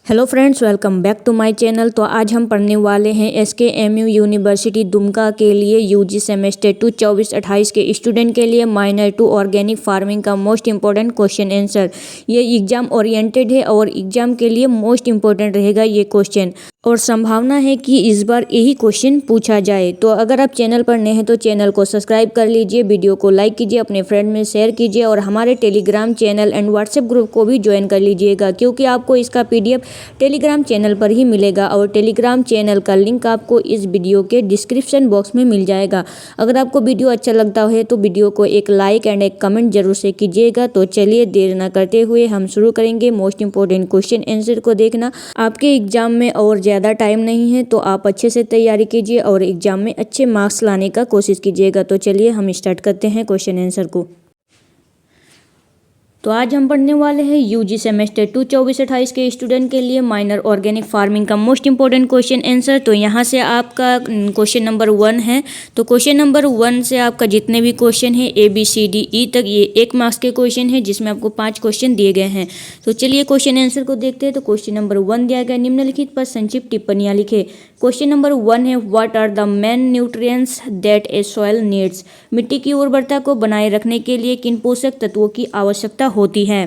Hello friends, welcome back to my channel. तो आज हम पढ़ने वाले हैं SKMU यूनिवर्सिटी दुमका के लिए यूजी सेमेस्टर 2 24-28 के स्टूडेंट के लिए माइनर टू ऑर्गेनिक फार्मिंग का मोस्ट इंपॉर्टेंट क्वेश्चन आंसर। ये एग्जाम ओरिएंटेड है और एग्जाम के लिए मोस्ट इंपॉर्टेंट रहेगा ये क्वेश्चन, और संभावना है कि इस बार यही क्वेश्चन पूछा जाए। तो अगर आप चैनल पर नए हैं तो चैनल को सब्सक्राइब कर लीजिए, वीडियो को लाइक कीजिए, अपने फ्रेंड में शेयर कीजिए और हमारे Telegram channel and WhatsApp group को भी ज्वाइन कर लीजिएगा, क्योंकि आपको इसका PDF टेलीग्राम चैनल पर ही मिलेगा और टेलीग्राम चैनल का लिंक आपको इस वीडियो के डिस्क्रिप्शन बॉक्स में मिल जाएगा। अगर आपको वीडियो अच्छा लगता है तो वीडियो को एक लाइक एंड एक कमेंट जरूर से कीजिएगा। तो चलिए देर न करते हुए हम शुरू करेंगे मोस्ट इंपॉर्टेंट क्वेश्चन आंसर को देखना। आपके एग्जाम में और ज़्यादा टाइम नहीं है तो आप अच्छे से तैयारी कीजिए और एग्जाम में अच्छे मार्क्स लाने का कोशिश कीजिएगा। तो चलिए हम स्टार्ट करते हैं क्वेश्चन आंसर को। तो आज हम पढ़ने वाले हैं यूजी सेमेस्टर 2 24-28 के स्टूडेंट के लिए माइनर ऑर्गेनिक फार्मिंग का मोस्ट इंपॉर्टेंट क्वेश्चन आंसर। तो यहाँ से आपका क्वेश्चन नंबर 1 है। तो क्वेश्चन नंबर 1 से आपका जितने भी क्वेश्चन है ABCDE तक ये 1 मार्क्स के क्वेश्चन है, जिसमें आपको 5 क्वेश्चन दिए गए हैं। तो चलिए क्वेश्चन आंसर को देखते हैं। तो क्वेश्चन नंबर 1 दिया गया, निम्नलिखित पर संक्षिप्त टिप्पणियाँ लिखे। क्वेश्चन नंबर 1 है, what are the main nutrients that a soil needs. मिट्टी की उर्वरता को बनाए रखने के लिए किन पोषक तत्वों की आवश्यकता होती है।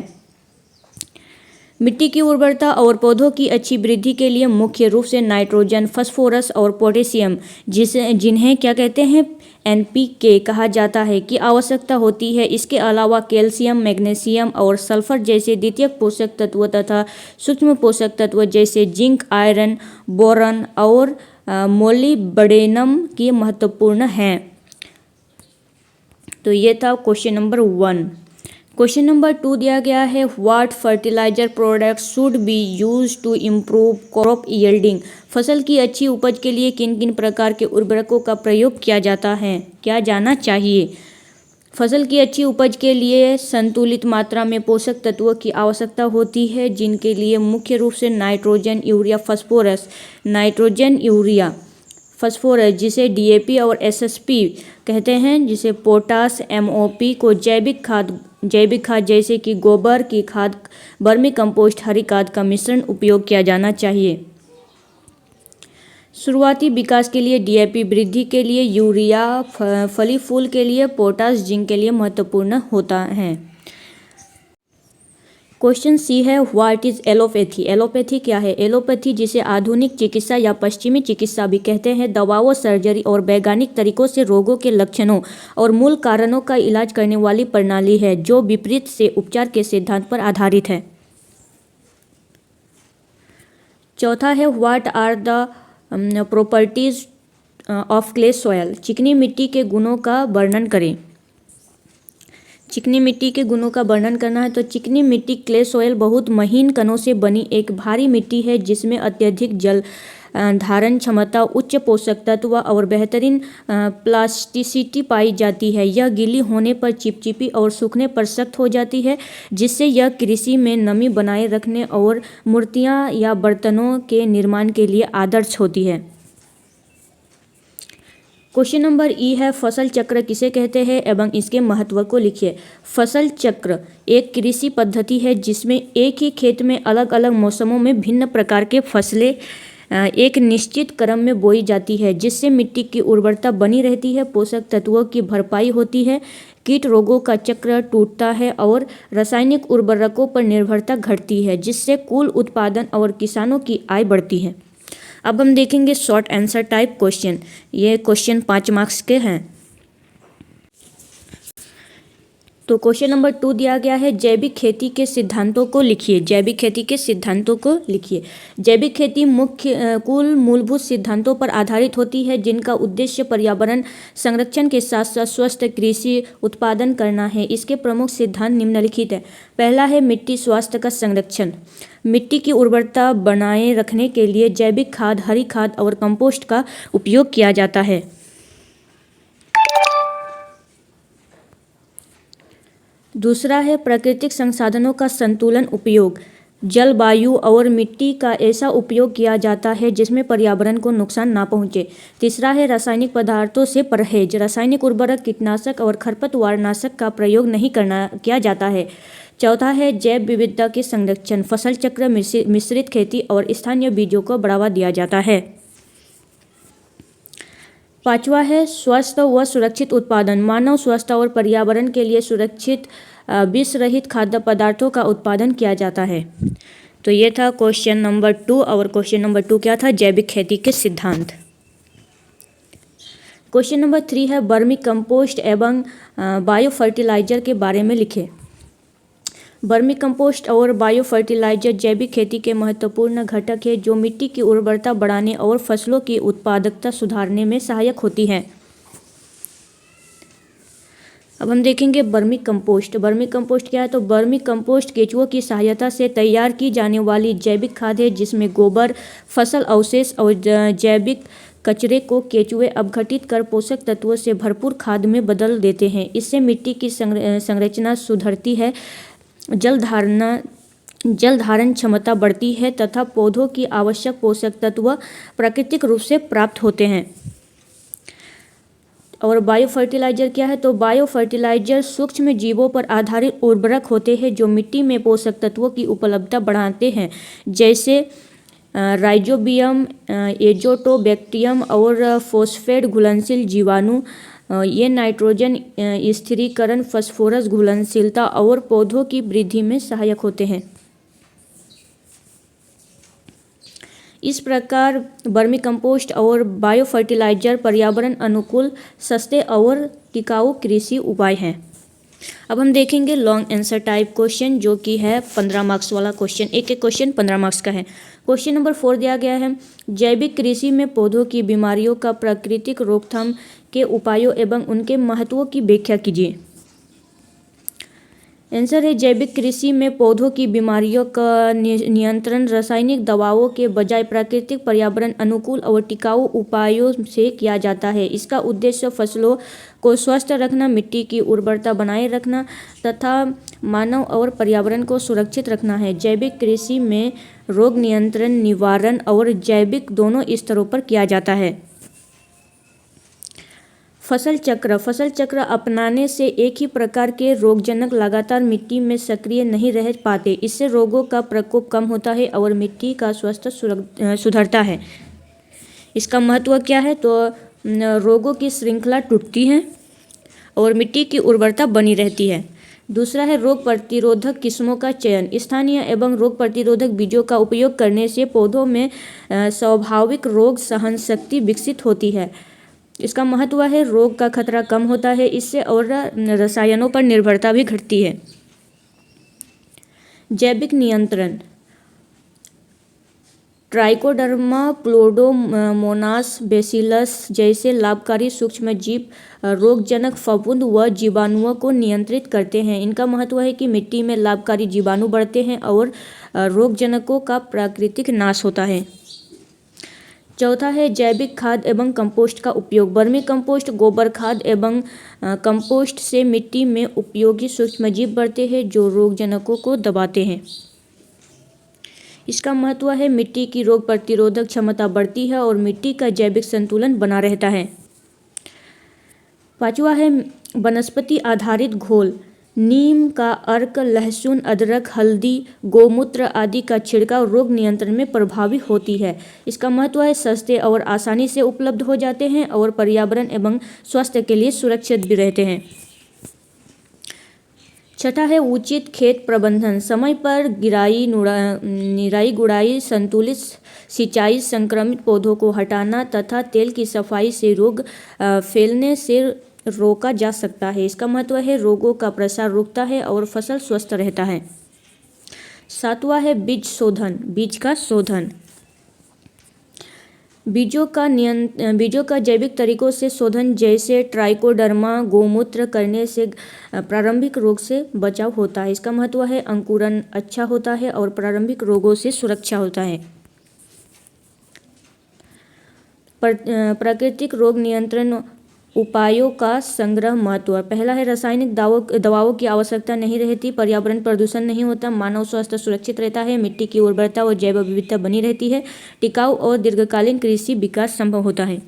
मिट्टी की उर्वरता और पौधों की अच्छी वृद्धि के लिए मुख्य रूप से नाइट्रोजन, फास्फोरस और पोटेशियम, जिन्हें क्या कहते हैं NPK कहा जाता है, की आवश्यकता होती है। इसके अलावा कैल्शियम, मैग्नीशियम और सल्फर जैसे द्वितीयक पोषक तत्व तथा सूक्ष्म पोषक तत्व जैसे जिंक, आयरन, बोरॉन और मोलिब्डेनम की महत्वपूर्ण हैं। तो ये था क्वेश्चन नंबर 1। क्वेश्चन नंबर 2 दिया गया है, what fertiliser products should be use to improve crop yielding. फसल की अच्छी उपज के लिए किन किन प्रकार के उर्वरकों का प्रयोग किया जाना चाहिए। फसल की अच्छी उपज के लिए संतुलित मात्रा में पोषक तत्वों की आवश्यकता होती है, जिनके लिए मुख्य रूप से नाइट्रोजन, यूरिया, फास्फोरस, फास्फोरस जिसे DAP और SSP कहते हैं, जिसे पोटास, MOP को जैविक खाद जैसे कि गोबर की खाद, वर्मी कंपोस्ट, हरी खाद का मिश्रण उपयोग किया जाना चाहिए। शुरुआती विकास के लिए DAP, वृद्धि के लिए यूरिया, फली फूल के लिए पोटास, जिंक के लिए महत्वपूर्ण होता है। क्वेश्चन C है, व्हाट इज एलोपैथी। एलोपैथी क्या है। एलोपैथी, जिसे आधुनिक चिकित्सा या पश्चिमी चिकित्सा भी कहते हैं, दवाओं, सर्जरी और वैज्ञानिक तरीकों से रोगों के लक्षणों और मूल कारणों का इलाज करने वाली प्रणाली है, जो विपरीत से उपचार के सिद्धांत पर आधारित है। चौथा है, what are the properties of clay soil. चिकनी मिट्टी के गुणों का वर्णन करें। चिकनी मिट्टी के गुणों का वर्णन करना है तो चिकनी मिट्टी क्ले सॉयल बहुत महीन कणों से बनी एक भारी मिट्टी है, जिसमें अत्यधिक जल धारण क्षमता, उच्च पोषक तत्व और बेहतरीन प्लास्टिसिटी पाई जाती है। यह गीली होने पर चिपचिपी और सूखने पर सख्त हो जाती है, जिससे यह कृषि में नमी बनाए रखने और मूर्तियां या बर्तनों के निर्माण के लिए आदर्श होती है। क्वेश्चन नंबर E है, फसल चक्र किसे कहते हैं एवं इसके महत्व को लिखिए। फसल चक्र एक कृषि पद्धति है जिसमें एक ही खेत में अलग अलग मौसमों में भिन्न प्रकार के फसलें एक निश्चित क्रम में बोई जाती है, जिससे मिट्टी की उर्वरता बनी रहती है, पोषक तत्वों की भरपाई होती है, कीट रोगों का चक्र टूटता है और रासायनिक उर्वरकों पर निर्भरता घटती है, जिससे कुल उत्पादन और किसानों की आय बढ़ती है। अब हम देखेंगे शॉर्ट आंसर टाइप क्वेश्चन। ये क्वेश्चन 5 मार्क्स के हैं। तो क्वेश्चन नंबर 2 दिया गया है, जैविक खेती के सिद्धांतों को लिखिए। जैविक खेती के सिद्धांतों को लिखिए। जैविक खेती कुल मूलभूत सिद्धांतों पर आधारित होती है, जिनका उद्देश्य पर्यावरण संरक्षण के साथ साथ स्वस्थ कृषि उत्पादन करना है। इसके प्रमुख सिद्धांत निम्नलिखित है। पहला है मिट्टी स्वास्थ्य का संरक्षण। मिट्टी की उर्वरता बनाए रखने के लिए जैविक खाद, हरी खाद और कंपोस्ट का उपयोग किया जाता है। दूसरा है प्राकृतिक संसाधनों का संतुलन उपयोग। जल, वायु और मिट्टी का ऐसा उपयोग किया जाता है जिसमें पर्यावरण को नुकसान ना पहुंचे। तीसरा है रासायनिक पदार्थों से परहेज। रासायनिक उर्वरक, कीटनाशक और खरपतवारनाशक का प्रयोग नहीं किया जाता है। चौथा है जैव विविधता के संरक्षण, फसल चक्र, मिश्रित खेती और स्थानीय बीजों को बढ़ावा दिया जाता है। पांचवा है स्वस्थ व सुरक्षित उत्पादन, मानव स्वास्थ्य और पर्यावरण के लिए सुरक्षित विष रहित खाद्य पदार्थों का उत्पादन किया जाता है। तो ये था क्वेश्चन नंबर 2 और क्वेश्चन नंबर 2 क्या था, जैविक खेती के सिद्धांत। क्वेश्चन नंबर 3 है वर्मी कंपोस्ट एवं बायो फर्टिलाइजर के बारे में लिखें। वर्मी कंपोस्ट और बायो फर्टिलाइजर जैविक खेती के महत्वपूर्ण घटक है जो मिट्टी की उर्वरता बढ़ाने और फसलों की उत्पादकता सुधारने में सहायक होती हैं। अब हम देखेंगे वर्मी कंपोस्ट। वर्मी कंपोस्ट क्या है, तो वर्मी कंपोस्ट केंचुओं की सहायता से तैयार की जाने वाली जैविक खाद है जिसमें गोबर, फसल अवशेष और जैविक कचरे को केंचुए अपघटित कर पोषक तत्वों से भरपूर खाद में बदल देते हैं। इससे मिट्टी की संरचना सुधरती है, जल धारण क्षमता बढ़ती है तथा पौधों की आवश्यक पोषक तत्व प्राकृतिक रूप से प्राप्त होते हैं। और बायो फर्टिलाइजर क्या है, तो बायो फर्टिलाइजर सूक्ष्म जीवों पर आधारित उर्वरक होते हैं जो मिट्टी में पोषक तत्वों की उपलब्धता बढ़ाते हैं, जैसे राइजोबियम, एजोटोबैक्टीरियम और फॉस्फेट घुलनशील जीवाणु। ये नाइट्रोजन स्थिरीकरण, फास्फोरस घुलनशीलता और पौधों की वृद्धि में सहायक होते हैं। इस प्रकार वर्मी कंपोस्ट और बायो फर्टिलाइजर पर्यावरण अनुकूल, सस्ते और टिकाऊ कृषि उपाय हैं। अब हम देखेंगे लॉन्ग आंसर टाइप क्वेश्चन जो कि है 15 मार्क्स वाला क्वेश्चन। एक क्वेश्चन 15 मार्क्स का है। क्वेश्चन नंबर 4 दिया गया है जैविक कृषि में पौधों की बीमारियों का प्राकृतिक रोकथाम के उपायों एवं उनके महत्वों की व्याख्या कीजिए। आंसर है जैविक कृषि में पौधों की बीमारियों का नियंत्रण रासायनिक दवाओं के बजाय प्राकृतिक, पर्यावरण अनुकूल और टिकाऊ उपायों से किया जाता है। इसका उद्देश्य फसलों को स्वस्थ रखना, मिट्टी की उर्वरता बनाए रखना तथा मानव और पर्यावरण को सुरक्षित रखना है। जैविक कृषि में रोग नियंत्रण, निवारण और जैविक दोनों स्तरों पर किया जाता है। फसल चक्र अपनाने से एक ही प्रकार के रोगजनक लगातार मिट्टी में सक्रिय नहीं रह पाते। इससे रोगों का प्रकोप कम होता है और मिट्टी का स्वास्थ्य सुधरता है। इसका महत्व क्या है, तो रोगों की श्रृंखला टूटती है और मिट्टी की उर्वरता बनी रहती है। दूसरा है रोग प्रतिरोधक किस्मों का चयन। स्थानीय एवं रोग प्रतिरोधक बीजों का उपयोग करने से पौधों में स्वाभाविक रोग सहन शक्ति विकसित होती है। इसका महत्व है रोग का खतरा कम होता है इससे और रसायनों पर निर्भरता भी घटती है। जैविक नियंत्रण ट्राइकोडर्मा, प्लूडोमोनास, बेसिलस जैसे लाभकारी सूक्ष्म जीव रोगजनक फफूंद व जीवाणुओं को नियंत्रित करते हैं। इनका महत्व है कि मिट्टी में लाभकारी जीवाणु बढ़ते हैं और रोगजनकों का प्राकृतिक नाश होता है। चौथा है जैविक खाद एवं कंपोस्ट का उपयोग। वर्मी कंपोस्ट, गोबर खाद एवं कंपोस्ट से मिट्टी में उपयोगी सूक्ष्मजीव बढ़ते हैं जो रोगजनकों को दबाते हैं। इसका महत्व है मिट्टी की रोग प्रतिरोधक क्षमता बढ़ती है और मिट्टी का जैविक संतुलन बना रहता है। पांचवा है वनस्पति आधारित घोल। नीम का अर्क, लहसुन, अदरक, हल्दी, गोमूत्र आदि का छिड़काव रोग नियंत्रण में प्रभावी होती है। इसका महत्व है सस्ते और आसानी से उपलब्ध हो जाते हैं और पर्यावरण एवं स्वास्थ्य के लिए सुरक्षित भी रहते हैं। छठा है उचित खेत प्रबंधन। समय पर निराई गुड़ाई, संतुलित सिंचाई, संक्रमित पौधों को हटाना तथा तेल की सफाई से रोग फैलने से रोका जा सकता है। इसका महत्व है रोगों का प्रसार रुकता है और फसल स्वस्थ रहता है। सातवां है बीज का शोधन। बीजों का जैविक तरीकों से शोधन जैसे ट्राइकोडर्मा गोमूत्र करने से प्रारंभिक रोग से बचाव होता है। इसका महत्व है अंकुरण अच्छा होता है और प्रारंभिक रोगों से सुरक्षा होता है। प्राकृतिक रोग नियंत्रण उपायों का संग्रह महत्व। पहला है रासायनिक दवाओं की आवश्यकता नहीं रहती, पर्यावरण प्रदूषण नहीं होता, मानव स्वास्थ्य सुरक्षित रहता है, मिट्टी की उर्वरता और जैव विविधता बनी रहती है, टिकाऊ और दीर्घकालीन कृषि विकास संभव होता है।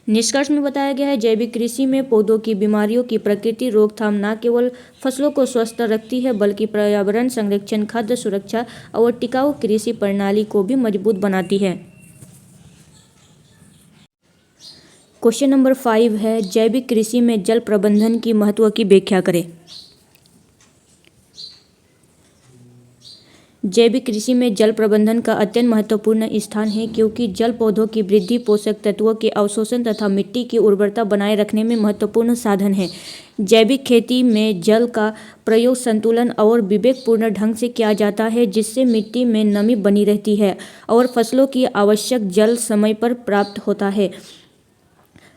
निष्कर्ष में बताया गया है जैविक कृषि में पौधों की बीमारियों की प्रकृति रोकथाम न केवल फसलों को स्वस्थ रखती है बल्कि पर्यावरण संरक्षण, खाद्य सुरक्षा और टिकाऊ कृषि प्रणाली को भी मजबूत बनाती है। क्वेश्चन नंबर 5 है जैविक कृषि में जल प्रबंधन की महत्व की व्याख्या करें। जैविक कृषि में जल प्रबंधन का अत्यंत महत्वपूर्ण स्थान है क्योंकि जल पौधों की वृद्धि, पोषक तत्वों के अवशोषण तथा मिट्टी की उर्वरता बनाए रखने में महत्वपूर्ण साधन है। जैविक खेती में जल का प्रयोग संतुलन और विवेकपूर्ण ढंग से किया जाता है जिससे मिट्टी में नमी बनी रहती है और फसलों की आवश्यक जल समय पर प्राप्त होता है।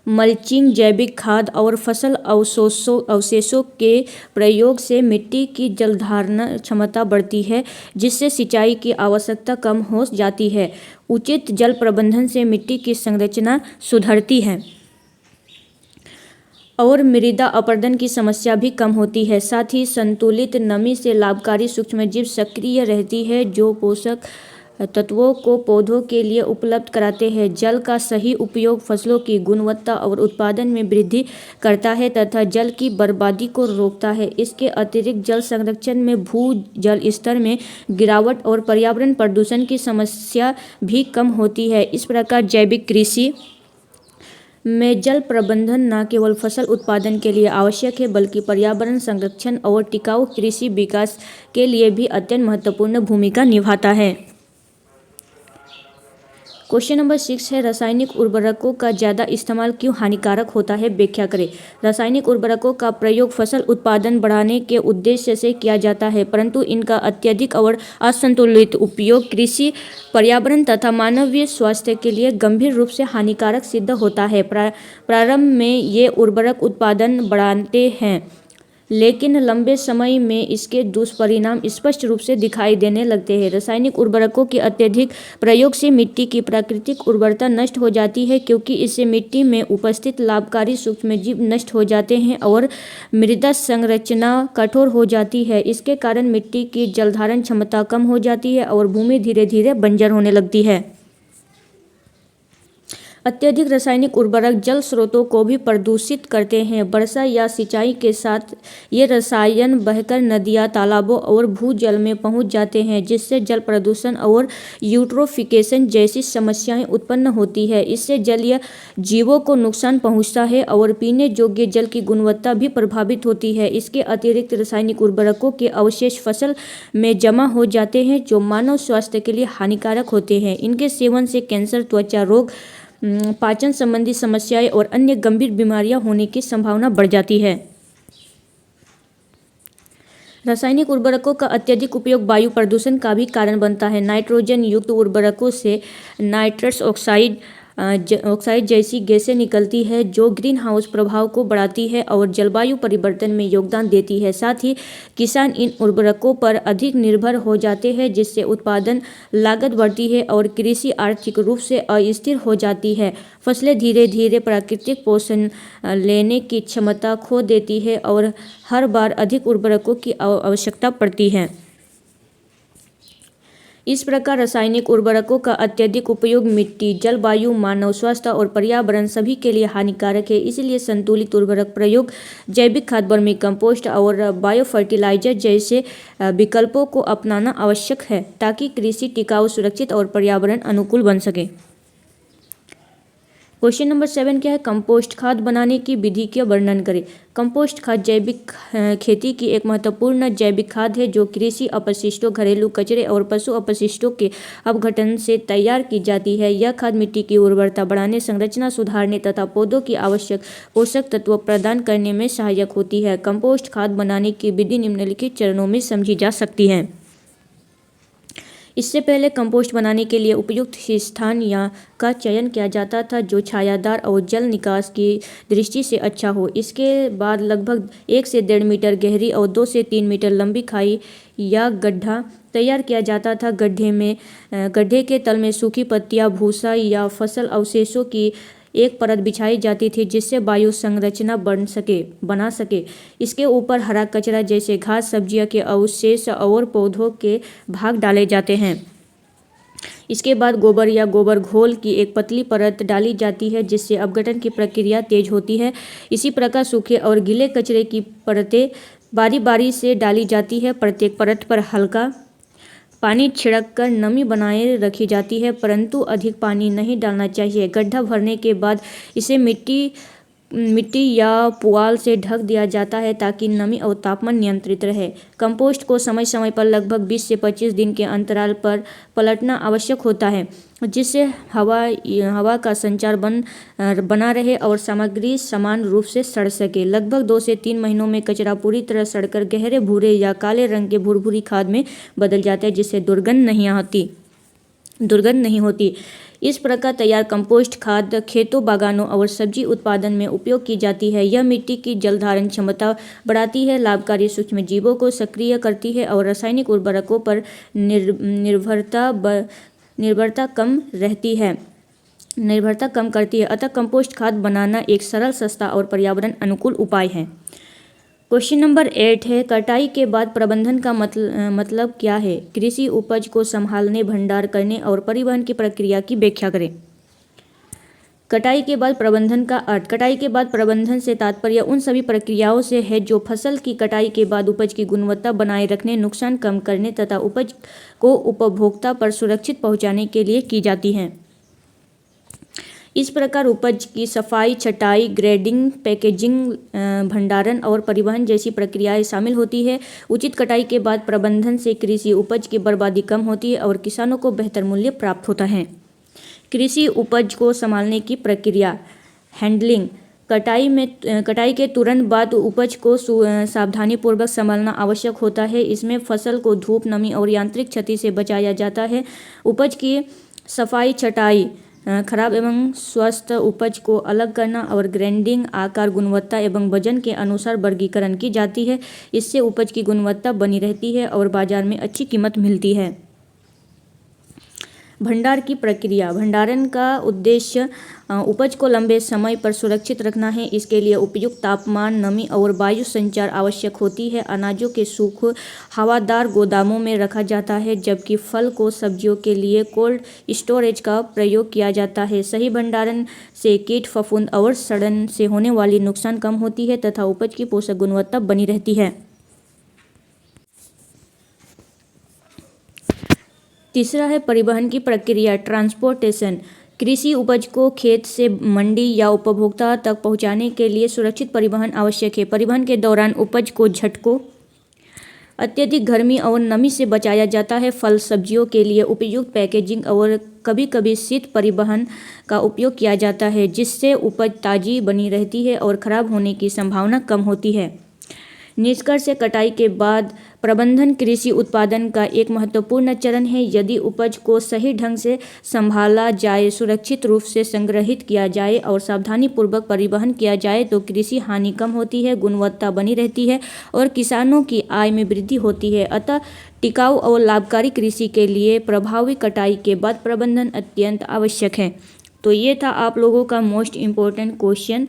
मल्चिंग, जैविक खाद और फसल अवशेषों के प्रयोग से मिट्टी की जलधारण क्षमता बढ़ती है जिससे सिंचाई की आवश्यकता कम हो जाती है। उचित जल प्रबंधन से मिट्टी की संरचना सुधरती है और मृदा अपरदन की समस्या भी कम होती है। साथ ही संतुलित नमी से लाभकारी सूक्ष्मजीव सक्रिय रहती है जो पोषक तत्वों को पौधों के लिए उपलब्ध कराते हैं। जल का सही उपयोग फसलों की गुणवत्ता और उत्पादन में वृद्धि करता है तथा जल की बर्बादी को रोकता है। इसके अतिरिक्त जल संरक्षण में भूजल स्तर में गिरावट और पर्यावरण प्रदूषण की समस्या भी कम होती है। इस प्रकार जैविक कृषि में जल प्रबंधन न केवल फसल उत्पादन के लिए आवश्यक है बल्कि पर्यावरण संरक्षण और टिकाऊ कृषि विकास के लिए भी अत्यंत महत्वपूर्ण भूमिका निभाता है। क्वेश्चन नंबर 6 है रासायनिक उर्वरकों का ज़्यादा इस्तेमाल क्यों हानिकारक होता है, व्याख्या करें। रासायनिक उर्वरकों का प्रयोग फसल उत्पादन बढ़ाने के उद्देश्य से किया जाता है परंतु इनका अत्यधिक और असंतुलित उपयोग कृषि, पर्यावरण तथा मानवीय स्वास्थ्य के लिए गंभीर रूप से हानिकारक सिद्ध होता है। प्रारंभ में ये उर्वरक उत्पादन बढ़ाते हैं लेकिन लंबे समय में इसके दुष्परिणाम स्पष्ट रूप से दिखाई देने लगते हैं। रासायनिक उर्वरकों के अत्यधिक प्रयोग से मिट्टी की प्राकृतिक उर्वरता नष्ट हो जाती है क्योंकि इससे मिट्टी में उपस्थित लाभकारी सूक्ष्मजीव नष्ट हो जाते हैं और मृदा संरचना कठोर हो जाती है। इसके कारण मिट्टी की जलधारण क्षमता कम हो जाती है और भूमि धीरे धीरे बंजर होने लगती है। अत्यधिक रासायनिक उर्वरक जल स्रोतों को भी प्रदूषित करते हैं। वर्षा या सिंचाई के साथ ये रसायन बहकर नदियाँ, तालाबों और भूजल में पहुँच जाते हैं जिससे जल प्रदूषण और यूट्रोफिकेशन जैसी समस्याएं उत्पन्न होती है। इससे जलीय जीवों को नुकसान पहुँचता है और पीने योग्य जल की गुणवत्ता भी प्रभावित होती है। इसके अतिरिक्त रासायनिक उर्वरकों के अवशेष फसल में जमा हो जाते हैं जो मानव स्वास्थ्य के लिए हानिकारक होते हैं। इनके सेवन से कैंसर, त्वचा रोग, पाचन संबंधी समस्याएं और अन्य गंभीर बीमारियां होने की संभावना बढ़ जाती है। रासायनिक उर्वरकों का अत्यधिक उपयोग वायु प्रदूषण का भी कारण बनता है। नाइट्रोजन युक्त उर्वरकों से नाइट्रस ऑक्साइड जैसी गैसें निकलती है जो ग्रीन हाउस प्रभाव को बढ़ाती है और जलवायु परिवर्तन में योगदान देती है। साथ ही किसान इन उर्वरकों पर अधिक निर्भर हो जाते हैं जिससे उत्पादन लागत बढ़ती है और कृषि आर्थिक रूप से अस्थिर हो जाती है। फसलें धीरे धीरे प्राकृतिक पोषण लेने की क्षमता खो देती है और हर बार अधिक उर्वरकों की आवश्यकता पड़ती है। इस प्रकार रासायनिक उर्वरकों का अत्यधिक उपयोग मिट्टी, जलवायु, मानव स्वास्थ्य और पर्यावरण सभी के लिए हानिकारक है। इसलिए संतुलित उर्वरक प्रयोग, जैविक खाद, वर्मी कंपोस्ट और बायो फर्टिलाइजर जैसे विकल्पों को अपनाना आवश्यक है ताकि कृषि टिकाऊ, सुरक्षित और पर्यावरण अनुकूल बन सके। क्वेश्चन नंबर 7 क्या है, कंपोस्ट खाद बनाने की विधि का वर्णन करें। कंपोस्ट खाद जैविक खेती की एक महत्वपूर्ण जैविक खाद है जो कृषि अपशिष्टों, घरेलू कचरे और पशु अपशिष्टों के अपघटन से तैयार की जाती है। यह खाद मिट्टी की उर्वरता बढ़ाने, संरचना सुधारने तथा पौधों की आवश्यक पोषक तत्व प्रदान करने में सहायक होती है। कंपोस्ट खाद बनाने की विधि निम्नलिखित चरणों में समझी जा सकती है। इससे पहले कंपोस्ट बनाने के लिए उपयुक्त स्थान का चयन किया जाता था जो छायादार और जल निकास की दृष्टि से अच्छा हो। इसके बाद लगभग 1 से 1.5 मीटर गहरी और 2 से 3 मीटर लंबी खाई या गड्ढा तैयार किया जाता था। गड्ढे के तल में सूखी पत्तियां, भूसा या फसल अवशेषों की एक परत बिछाई जाती थी जिससे वायु संरचना बना सके। इसके ऊपर हरा कचरा जैसे घास, सब्जियां के अवशेष और पौधों के भाग डाले जाते हैं। इसके बाद गोबर या गोबर घोल की एक पतली परत डाली जाती है जिससे अपघटन की प्रक्रिया तेज होती है। इसी प्रकार सूखे और गीले कचरे की परतें बारी बारी से डाली जाती है। प्रत्येक परत पर हल्का पानी छिड़ककर नमी बनाए रखी जाती है, परंतु अधिक पानी नहीं डालना चाहिए। गड्ढा भरने के बाद इसे मिट्टी या पुआल से ढक दिया जाता है ताकि नमी और तापमान नियंत्रित रहे। कंपोस्ट को समय समय पर लगभग 20 से 25 दिन के अंतराल पर पलटना आवश्यक होता है, जिससे हवा का संचार बना रहे और सामग्री समान रूप से सड़ सके। लगभग 2 से 3 महीनों में कचरा पूरी तरह सड़कर गहरे भूरे या काले रंग के भुरभुरी खाद में बदल जाता है, जिससे दुर्गंध नहीं होती। इस प्रकार तैयार कंपोस्ट खाद खेतों, बागानों और सब्जी उत्पादन में उपयोग की जाती है। यह मिट्टी की जलधारण क्षमता बढ़ाती है, लाभकारी सूक्ष्म जीवों को सक्रिय करती है और रासायनिक उर्वरकों पर निर्भरता कम करती है। अतः कंपोस्ट खाद बनाना एक सरल, सस्ता और पर्यावरण अनुकूल उपाय है। क्वेश्चन नंबर 8 है, कटाई के बाद प्रबंधन का मतलब क्या है? कृषि उपज को संभालने, भंडार करने और परिवहन की प्रक्रिया की व्याख्या करें। कटाई के बाद प्रबंधन का अर्थ। कटाई के बाद प्रबंधन से तात्पर्य उन सभी प्रक्रियाओं से है जो फसल की कटाई के बाद उपज की गुणवत्ता बनाए रखने, नुकसान कम करने तथा उपज को उपभोक्ता पर सुरक्षित पहुंचाने के लिए की जाती हैं। इस प्रकार उपज की सफाई, छटाई, ग्रेडिंग, पैकेजिंग, भंडारण और परिवहन जैसी प्रक्रियाएं शामिल होती है। उचित कटाई के बाद प्रबंधन से कृषि उपज की बर्बादी कम होती है और किसानों को बेहतर मूल्य प्राप्त होता है। कृषि उपज को संभालने की प्रक्रिया। हैंडलिंग। कटाई के तुरंत बाद उपज को सावधानीपूर्वक संभालना आवश्यक होता है। इसमें फसल को धूप, नमी और यांत्रिक क्षति से बचाया जाता है। उपज की सफाई, छटाई, खराब एवं स्वस्थ उपज को अलग करना और ग्रेडिंग, आकार, गुणवत्ता एवं वजन के अनुसार वर्गीकरण की जाती है। इससे उपज की गुणवत्ता बनी रहती है और बाजार में अच्छी कीमत मिलती है। भंडार की प्रक्रिया। भंडारण का उद्देश्य उपज को लंबे समय पर सुरक्षित रखना है। इसके लिए उपयुक्त तापमान, नमी और वायु संचार आवश्यक होती है। अनाजों के सूखे, हवादार गोदामों में रखा जाता है, जबकि फल को सब्जियों के लिए कोल्ड स्टोरेज का प्रयोग किया जाता है। सही भंडारण से कीट, फफूंद और सड़न से होने वाली नुकसान कम होती है तथा उपज की पोषक गुणवत्ता बनी रहती है। तीसरा है परिवहन की प्रक्रिया, ट्रांसपोर्टेशन। कृषि उपज को खेत से मंडी या उपभोक्ता तक पहुंचाने के लिए सुरक्षित परिवहन आवश्यक है। परिवहन के दौरान उपज को झटकों, अत्यधिक गर्मी और नमी से बचाया जाता है। फल, सब्जियों के लिए उपयुक्त पैकेजिंग और कभी-कभी शीत परिवहन का उपयोग किया जाता है, जिससे उपज ताजी बनी रहती है और खराब होने की संभावना कम होती है। निष्कर्ष से कटाई के बाद प्रबंधन कृषि उत्पादन का एक महत्वपूर्ण चरण है। यदि उपज को सही ढंग से संभाला जाए, सुरक्षित रूप से संग्रहित किया जाए और सावधानीपूर्वक परिवहन किया जाए तो कृषि हानि कम होती है, गुणवत्ता बनी रहती है और किसानों की आय में वृद्धि होती है। अतः टिकाऊ और लाभकारी कृषि के लिए प्रभावी कटाई के बाद प्रबंधन अत्यंत आवश्यक है। तो ये था आप लोगों का मोस्ट इम्पोर्टेंट क्वेश्चन।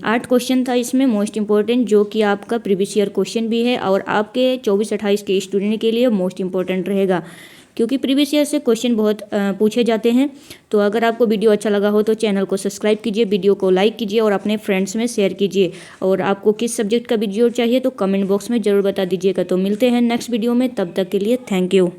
8 क्वेश्चन था इसमें मोस्ट इम्पोर्टेंट, जो कि आपका प्रीवियस ईयर क्वेश्चन भी है और आपके 24-28 के स्टूडेंट के लिए मोस्ट इम्पोर्टेंट रहेगा, क्योंकि प्रीवियस ईयर से क्वेश्चन बहुत पूछे जाते हैं। तो अगर आपको वीडियो अच्छा लगा हो तो चैनल को सब्सक्राइब कीजिए, वीडियो को लाइक कीजिए और अपने फ्रेंड्स में शेयर कीजिए। और आपको किस सब्जेक्ट का वीडियो चाहिए तो कमेंट बॉक्स में ज़रूर बता दीजिएगा। तो मिलते हैं नेक्स्ट वीडियो में, तब तक के लिए थैंक यू।